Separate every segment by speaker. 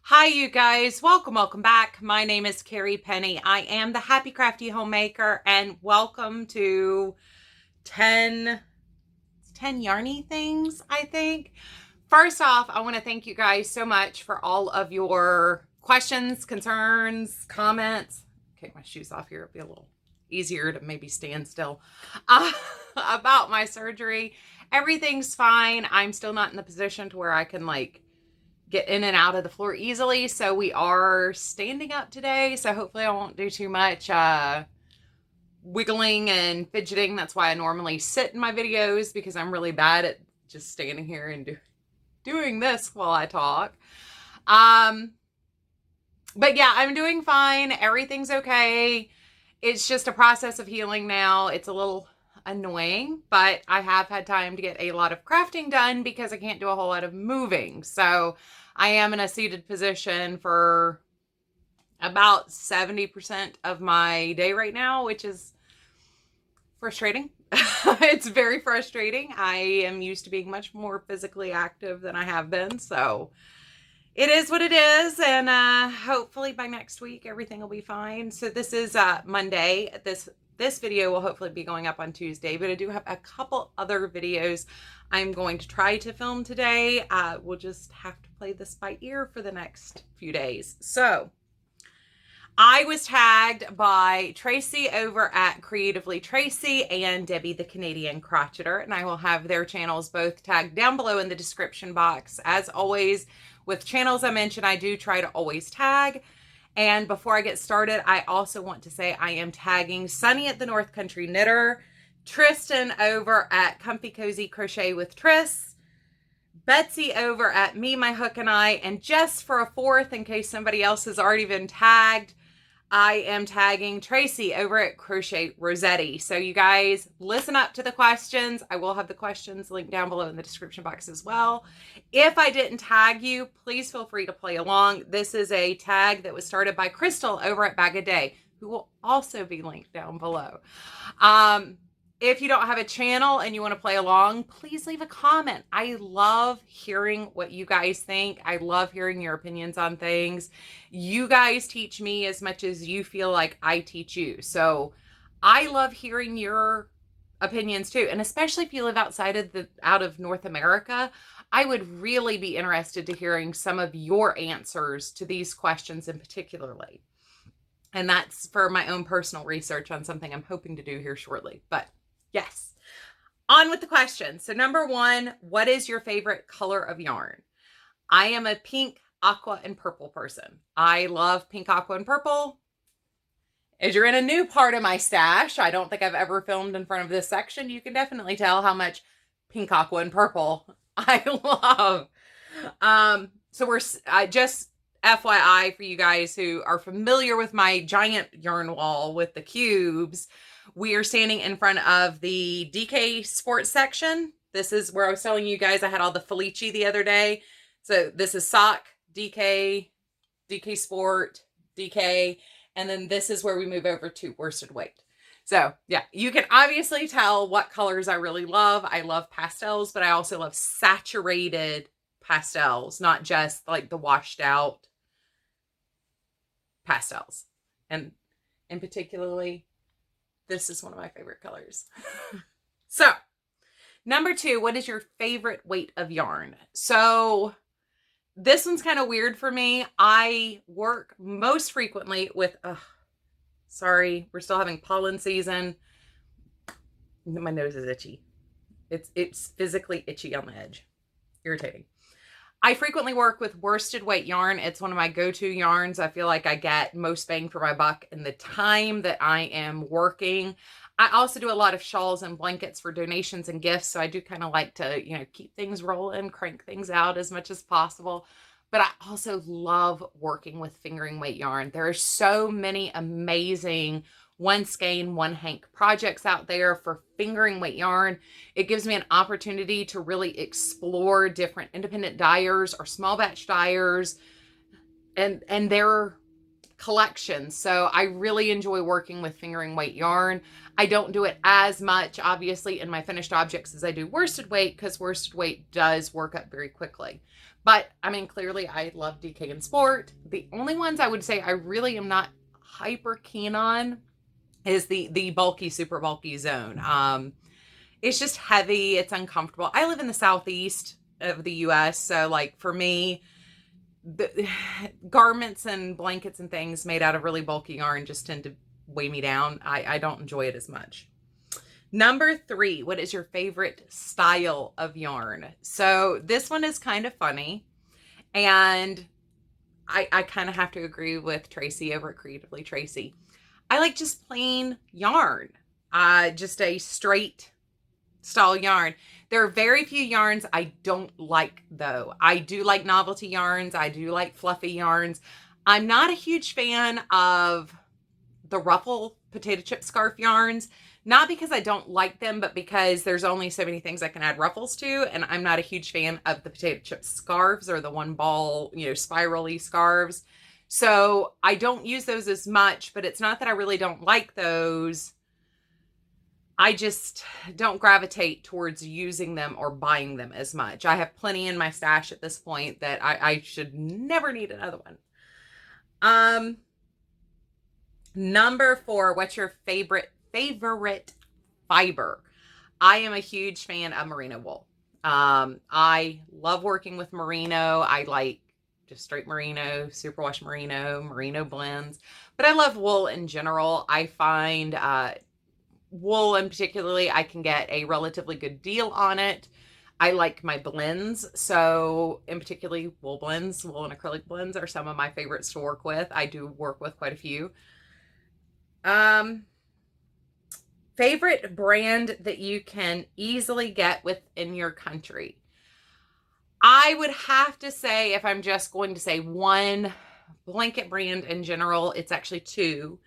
Speaker 1: Hi, you guys. Welcome back. My name is Carrie Penny. I am the Happy Crafty Homemaker, and welcome to 10 yarny things, I think. First off, I want to thank you guys so much for all of your questions, concerns, comments. Take my shoes off here. It'll be a little easier to maybe stand still. About my surgery. Everything's fine. I'm still not in the position to where I can get in and out of the floor easily. So we are standing up today. So hopefully I won't do too much wiggling and fidgeting. That's why I normally sit in my videos, because I'm really bad at just standing here and doing this while I talk. But yeah, I'm doing fine. Everything's okay. It's just a process of healing now. It's a little annoying, but I have had time to get a lot of crafting done because I can't do a whole lot of moving. So I am in a seated position for about 70% of my day right now, which is frustrating. It's very frustrating. I am used to being much more physically active than I have been. So it is what it is. And hopefully by next week, everything will be fine. So this is Monday. This video will hopefully be going up on Tuesday, but I do have a couple other videos I'm going to try to film today. We'll just have to play this by ear for the next few days. So I was tagged by Tracy over at Creatively Tracy and Debbie the Canadian Crocheter, and I will have their channels both tagged down below in the description box. As always, with channels I mention, I do try to always tag. And before I get started, I also want to say I am tagging Sunny at the North Country Knitter, Tristan over at Comfy Cozy Crochet with Tris, Betsy over at Me, My Hook and I, and just for a fourth, in case somebody else has already been tagged, I am tagging Tracy over at Crochet Rossetti. So you guys listen up to the questions. I will have the questions linked down below in the description box as well. If I didn't tag you, please feel free to play along. This is a tag that was started by Crystal over at Bag a Day, who will also be linked down below. If you don't have a channel and you want to play along, please leave a comment. I love hearing what you guys think. I love hearing your opinions on things. You guys teach me as much as you feel like I teach you. So I love hearing your opinions too. And especially if you live out of North America, I would really be interested to hearing some of your answers to these questions in particularly. And that's for my own personal research on something I'm hoping to do here shortly. But yes, on with the question. So number one, what is your favorite color of yarn? I am a pink, aqua, and purple person. I love pink, aqua, and purple. As you're in a new part of my stash, I don't think I've ever filmed in front of this section. You can definitely tell how much pink, aqua, and purple I love. So just FYI for you guys who are familiar with my giant yarn wall with the cubes, we are standing in front of the DK Sports section. This is where I was telling you guys I had all the Felici the other day. So this is Sock, DK, DK Sport, DK, and then this is where we move over to worsted weight. So yeah, you can obviously tell what colors I really love. I love pastels, but I also love saturated pastels, not just like the washed out pastels. And in particularly, this is one of my favorite colors. So, number two, what is your favorite weight of yarn? So, this one's kind of weird for me. I work most frequently with, sorry, we're still having pollen season. My nose is itchy. It's physically itchy on the edge. Irritating. I frequently work with worsted weight yarn. It's one of my go-to yarns. I feel like I get most bang for my buck in the time that I am working. I also do a lot of shawls and blankets for donations and gifts. So I do kind of like to, keep things rolling, crank things out as much as possible. But I also love working with fingering weight yarn. There are so many amazing one skein, one hank projects out there for fingering weight yarn. It gives me an opportunity to really explore different independent dyers or small batch dyers and their collections. So I really enjoy working with fingering weight yarn. I don't do it as much, obviously, in my finished objects as I do worsted weight, because worsted weight does work up very quickly. But I mean, clearly I love DK and Sport. The only ones I would say I really am not hyper keen on is the bulky, super bulky zone. It's just heavy. It's uncomfortable. I live in the southeast of the US. So like for me, the garments and blankets and things made out of really bulky yarn just tend to weigh me down. I don't enjoy it as much. Number 3, what is your favorite style of yarn? So this one is kind of funny, and I kind of have to agree with Tracy over at Creatively Tracy. I like just plain yarn, just a straight style yarn. There are very few yarns I don't like, though. I do like novelty yarns. I do like fluffy yarns. I'm not a huge fan of the ruffle potato chip scarf yarns, not because I don't like them, but because there's only so many things I can add ruffles to, and I'm not a huge fan of the potato chip scarves or the one ball, spirally scarves. So I don't use those as much, but it's not that I really don't like those. I just don't gravitate towards using them or buying them as much. I have plenty in my stash at this point that I should never need another one. Number 4, what's your favorite fiber? I am a huge fan of merino wool. I love working with merino. I like just straight merino, superwash merino blends, but I love wool in general. I find wool, and particularly I can get a relatively good deal on it. I like my blends, so in particularly wool blends, wool and acrylic blends are some of my favorites to work with. I do work with quite a few. Favorite brand that you can easily get within your country? I would have to say, if I'm just going to say one blanket brand in general, it's actually 2.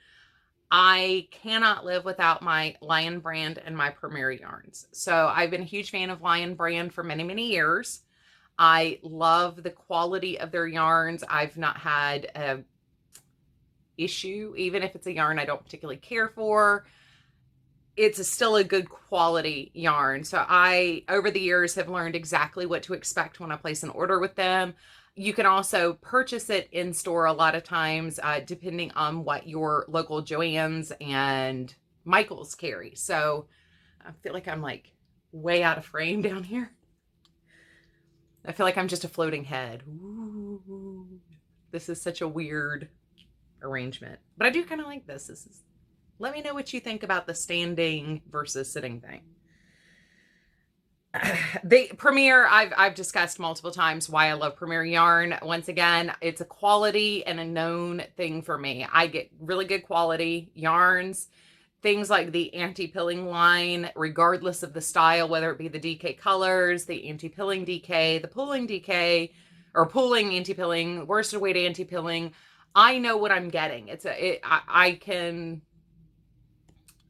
Speaker 1: I cannot live without my Lion brand and my Premier yarns. So I've been a huge fan of Lion brand for many, many years. I love the quality of their yarns. I've not had a issue, even if it's a yarn I don't particularly care for. It's still a good quality yarn. So I, over the years, have learned exactly what to expect when I place an order with them. You can also purchase it in store a lot of times, depending on what your local Joann's and Michael's carry. So I feel like I'm like way out of frame down here. I feel like I'm just a floating head. Ooh, this is such a weird arrangement, but I do kind of like this. Let me know what you think about the standing versus sitting thing. The Premier, I've discussed multiple times why I love Premier yarn. Once again, it's a quality and a known thing for me. I get really good quality yarns, things like the anti-pilling line, regardless of the style, whether it be the DK colors, the anti-pilling DK, the pulling DK, or pulling anti-pilling, worsted weight anti-pilling. I know what I'm getting. I can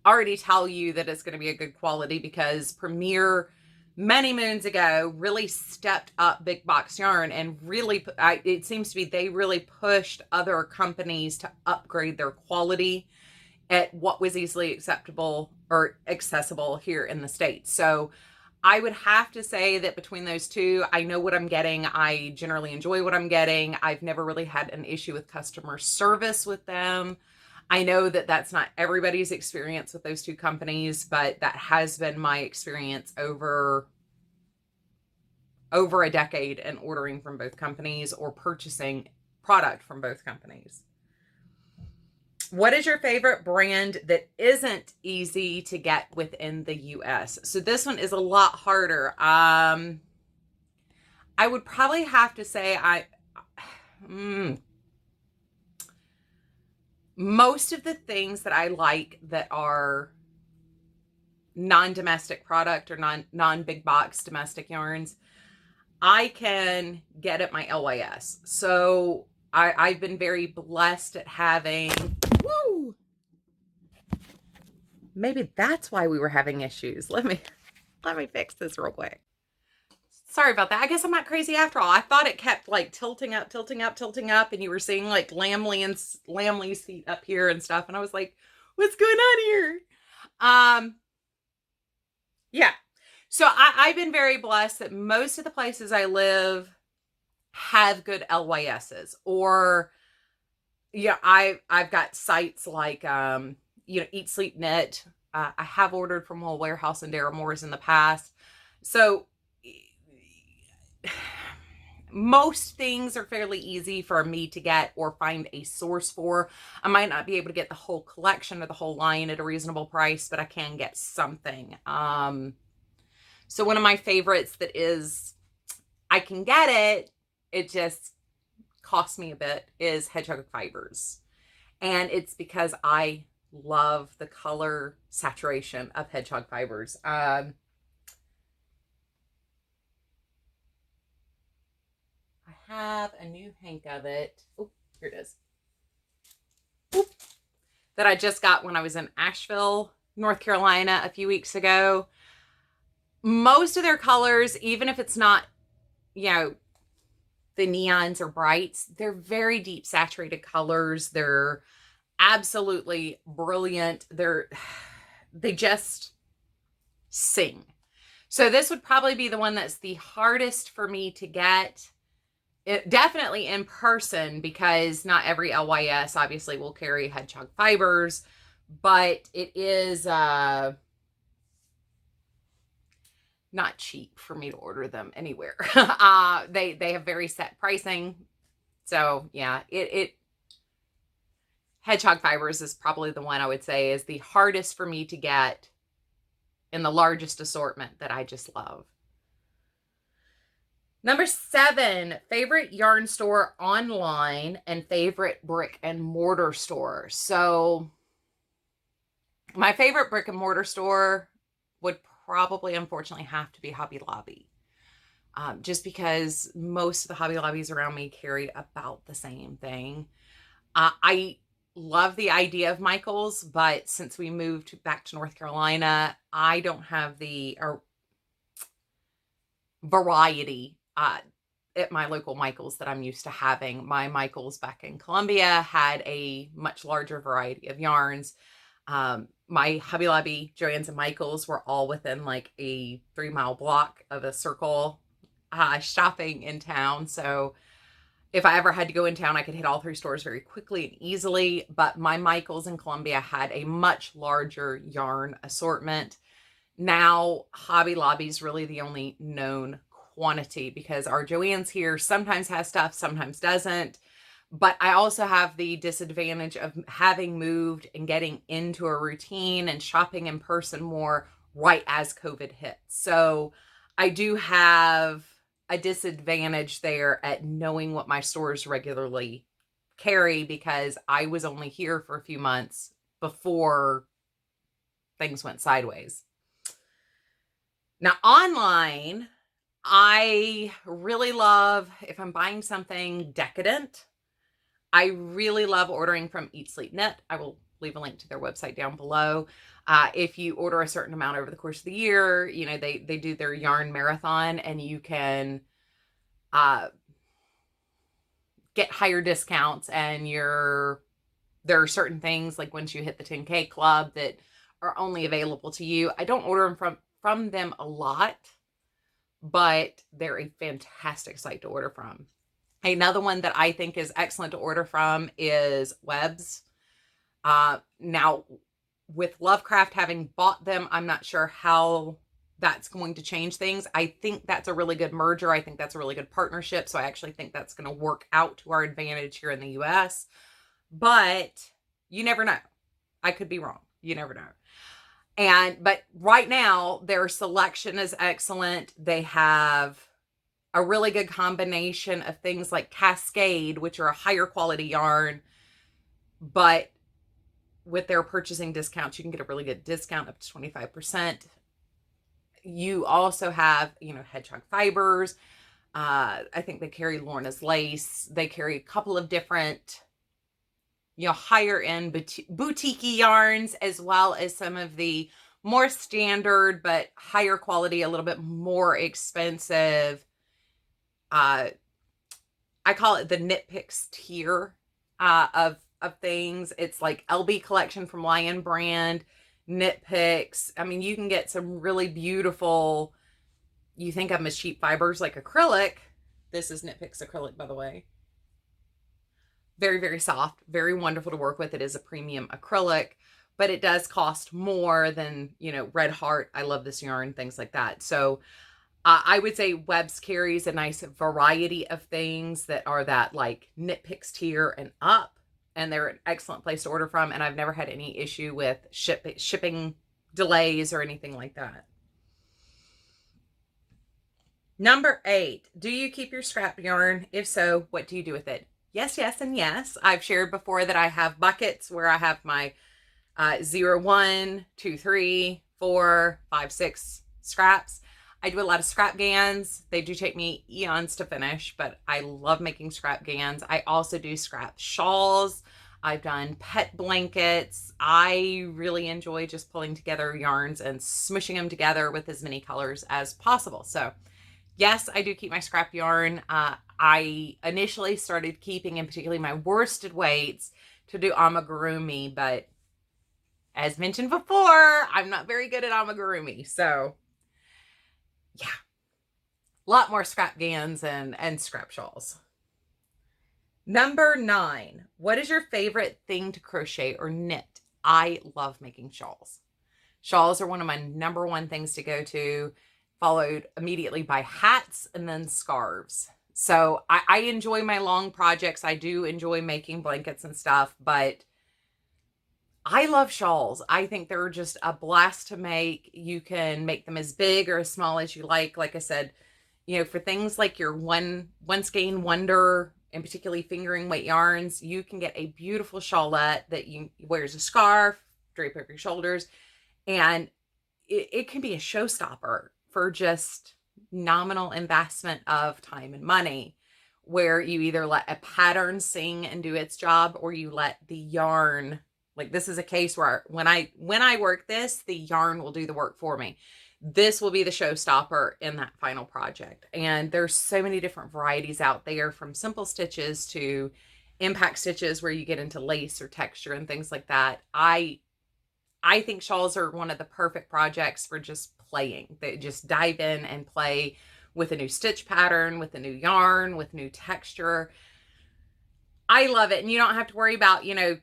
Speaker 1: already tell you that it's going to be a good quality because Premier many moons ago really stepped up big box yarn and really, it seems to be they really pushed other companies to upgrade their quality at what was easily acceptable or accessible here in the States. So I would have to say that between those two, I know what I'm getting. I generally enjoy what I'm getting. I've never really had an issue with customer service with them. I know that that's not everybody's experience with those two companies, but that has been my experience over a decade in ordering from both companies or purchasing product from both companies. What is your favorite brand that isn't easy to get within the US? So this one is a lot harder. I would probably have to say most of the things that I like that are non-domestic product or non-big box domestic yarns, I can get at my LYS. So I've been very blessed at having, woo! Maybe that's why we were having issues. Let me fix this real quick. Sorry about that. I guess I'm not crazy after all. I thought it kept like tilting up, and you were seeing like Lamley's feet up here and stuff. And I was like, what's going on here? Yeah. So I've been very blessed that most of the places I live have good LYSs, or yeah, I've got sites like Eat Sleep Knit. I have ordered from Wool Warehouse and Dara Moore's in the past. So most things are fairly easy for me to get or find a source for. I might not be able to get the whole collection or the whole line at a reasonable price, but I can get something. So one of my favorites that is, I can get it, it just costs me a bit, is Hedgehog Fibers. And it's because I love the color saturation of Hedgehog Fibers. I have a new hank of it. Oh, here it is. Oop. That I just got when I was in Asheville, North Carolina a few weeks ago. Most of their colors, even if it's not, the neons or brights, they're very deep saturated colors. They're absolutely brilliant. They just sing. So this would probably be the one that's the hardest for me to get. Definitely in person, because not every LYS obviously will carry Hedgehog Fibers, but it is not cheap for me to order them anywhere. They have very set pricing. So yeah, Hedgehog Fibers is probably the one I would say is the hardest for me to get in the largest assortment that I just love. Number 7, favorite yarn store online and favorite brick and mortar store. So my favorite brick and mortar store would probably, unfortunately, have to be Hobby Lobby. Just because most of the Hobby Lobbies around me carry about the same thing. I love the idea of Michael's, but since we moved back to North Carolina, I don't have the variety at my local Michael's that I'm used to having. My Michael's back in Columbia had a much larger variety of yarns. My Hobby Lobby, Joann's, and Michael's were all within like a 3-mile block of a circle shopping in town. So if I ever had to go in town, I could hit all 3 stores very quickly and easily. But my Michael's in Columbia had a much larger yarn assortment. Now, Hobby Lobby is really the only known quantity, because our Joann's here sometimes has stuff, sometimes doesn't. But I also have the disadvantage of having moved and getting into a routine and shopping in person more right as COVID hit. So I do have a disadvantage there at knowing what my stores regularly carry, because I was only here for a few months before things went sideways. Now, online, I really love, if I'm buying something decadent, I really love ordering from Eat Sleep Knit. I will leave a link to their website down below. If you order a certain amount over the course of the year, they do their yarn marathon, and you can get higher discounts, and there are certain things like once you hit the 10K club that are only available to you. I don't order them from them a lot, but they're a fantastic site to order from. Another one that I think is excellent to order from is WIPs. Now, with Lovecraft having bought them, I'm not sure how that's going to change things. I think that's a really good merger. I think that's a really good partnership. So I actually think that's going to work out to our advantage here in the US. But you never know. I could be wrong. You never know. But right now, their selection is excellent. They have a really good combination of things like Cascade, which are a higher quality yarn, but with their purchasing discounts, you can get a really good discount up to 25%. You also have, Hedgehog Fibers. I think they carry Lorna's Lace. They carry a couple of different, higher end boutique yarns, as well as some of the more standard but higher quality, a little bit more expensive. I call it the Nitpicks tier of things. It's like LB Collection from Lion Brand, Nitpicks. I mean, you can get some really beautiful, you think of them as cheap fibers like acrylic, This is Knit Picks acrylic, by the way. Very, very soft, very wonderful to work with. It is a premium acrylic, but it does cost more than, you know, Red Heart. I love this yarn, things like that. So I would say Webs carries a nice variety of things that are that like Knit Picks tier and up, and they're an excellent place to order from. And I've never had any issue with shipping delays or anything like that. Number 8, do you keep your scrap yarn? If so, what do you do with it? Yes, yes, and yes. I've shared before that I have buckets where I have my 0, 1, 2, 3, 4, 5, 6 scraps. I do a lot of scrap gans. They do take me eons to finish, but I love making scrap gans. I also do scrap shawls. I've done pet blankets. I really enjoy just pulling together yarns and smushing them together with as many colors as possible. So yes, I do keep my scrap yarn. I initially started keeping, in particularly my worsted weights, to do amigurumi, but as mentioned before, I'm not very good at amigurumi. So yeah, a lot more scrap gans and scrap shawls. Number 9, what is your favorite thing to crochet or knit? I love making shawls. Shawls are one of my number 1 things to go to, followed immediately by hats and then scarves. So I enjoy my long projects. I do enjoy making blankets and stuff, but I love shawls. I think they're just a blast to make. You can make them as big or as small as you like. Like I said, you know, for things like your one skein wonder, and particularly fingering weight yarns, you can get a beautiful shawlette that you wears a scarf, drape over your shoulders, and it can be a showstopper for just nominal investment of time and money, where you either let a pattern sing and do its job, or you let the yarn, like this is a case where when I work this, the yarn will do the work for me. This will be the showstopper in that final project. And there's so many different varieties out there, from simple stitches to impact stitches where you get into lace or texture and things like that. I think shawls are one of the perfect projects for just playing. They just dive in and play with a new stitch pattern, with a new yarn, with new texture. I love it. And you don't have to worry about, you know,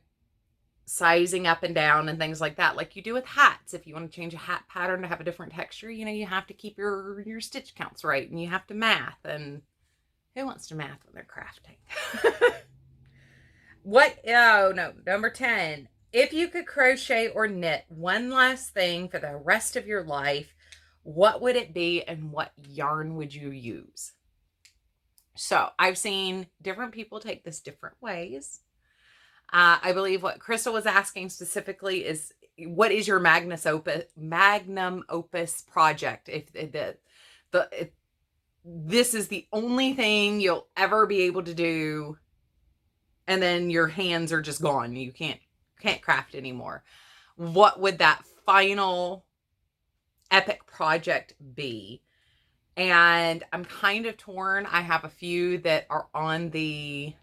Speaker 1: sizing up and down and things like that, like you do with hats. If you want to change a hat pattern to have a different texture, you know, you have to keep your stitch counts right, and you have to math. And who wants to math when they're crafting? Number 10. If you could crochet or knit one last thing for the rest of your life, what would it be and what yarn would you use? So I've seen different people take this different ways. I believe what Crystal was asking specifically is, what is your magnum opus project? If this is the only thing you'll ever be able to do, and then your hands are just gone, you can't craft anymore, what would that final epic project be? And I'm kind of torn. I have a few that are on the,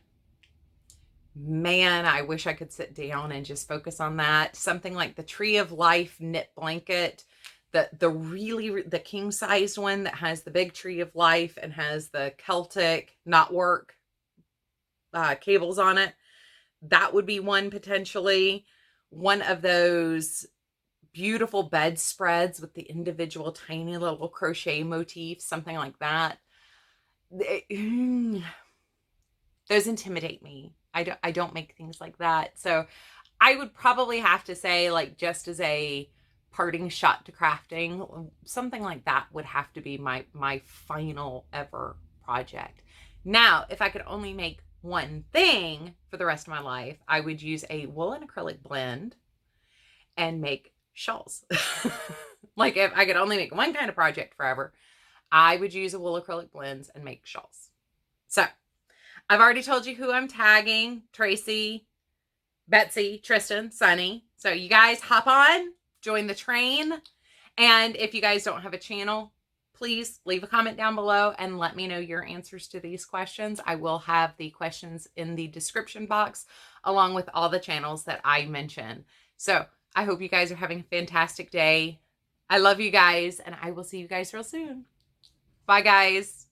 Speaker 1: man, I wish I could sit down and just focus on that. Something like the Tree of Life knit blanket, the king sized one that has the big Tree of Life and has the Celtic knotwork cables on it. That would be one potentially. One of those beautiful bedspreads with the individual tiny little crochet motifs, something like that. Those intimidate me. I don't make things like that. So I would probably have to say, like, just as a parting shot to crafting, something like that would have to be my final ever project. Now, if I could only make one thing for the rest of my life, I would use a wool and acrylic blend and make shawls. Like, if I could only make one kind of project forever, I would use a wool acrylic blends and make shawls. So I've already told you who I'm tagging: Tracy, Betsy, Tristan, Sunny. So you guys hop on, join the train. And if you guys don't have a channel, please leave a comment down below and let me know your answers to these questions. I will have the questions in the description box along with all the channels that I mentioned. So I hope you guys are having a fantastic day. I love you guys, and I will see you guys real soon. Bye, guys.